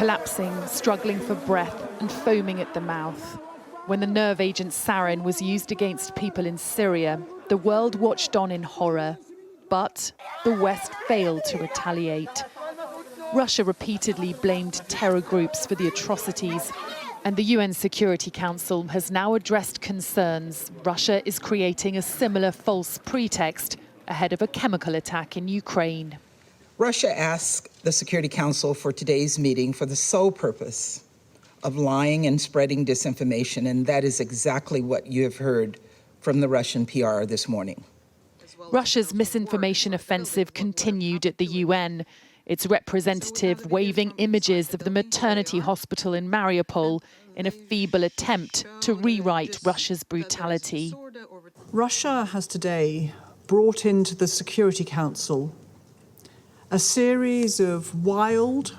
collapsing, struggling for breath and foaming at the mouth. When the nerve agent sarin was used against people in Syria, the world watched on in horror. But the West failed to retaliate. Russia repeatedly blamed terror groups for the atrocities, and the UN Security Council has now addressed concerns Russia is creating a similar false pretext ahead of a chemical attack in Ukraine. Russia asked the Security Council for today's meeting for the sole purpose of lying and spreading disinformation, and that is exactly what you have heard from the Russian PR this morning. Russia's misinformation offensive continued at the UN, its representative waving images of the maternity hospital in Mariupol in a feeble attempt to rewrite Russia's brutality. Russia has today brought into the Security Council a series of wild,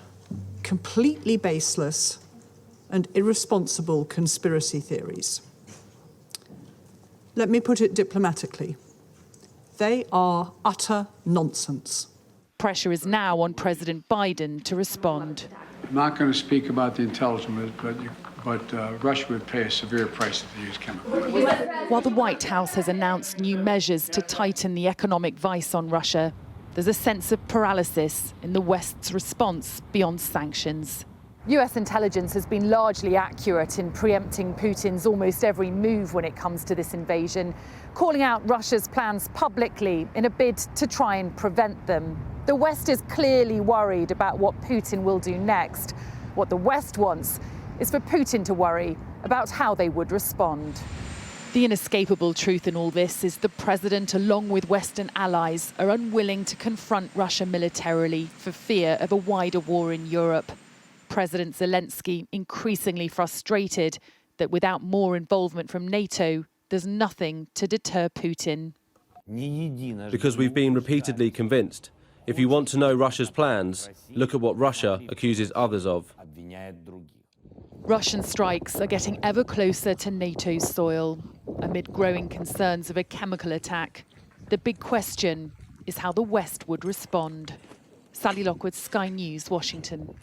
completely baseless and irresponsible conspiracy theories. Let me put it diplomatically. They are utter nonsense. Pressure is now on President Biden to respond. I'm not going to speak about the intelligence, but Russia would pay a severe price if they use chemicals. While the White House has announced new measures to tighten the economic vice on Russia, there's a sense of paralysis in the West's response beyond sanctions. US intelligence has been largely accurate in preempting Putin's almost every move when it comes to this invasion, calling out Russia's plans publicly in a bid to try and prevent them. The West is clearly worried about what Putin will do next. What the West wants is for Putin to worry about how they would respond. The inescapable truth in all this is the president, along with Western allies, are unwilling to confront Russia militarily for fear of a wider war in Europe. President Zelensky increasingly frustrated that without more involvement from NATO, there's nothing to deter Putin. Because we've been repeatedly convinced. If you want to know Russia's plans, look at what Russia accuses others of. Russian strikes are getting ever closer to NATO's soil. Amid growing concerns of a chemical attack, the big question is how the West would respond. Sally Lockwood, Sky News, Washington.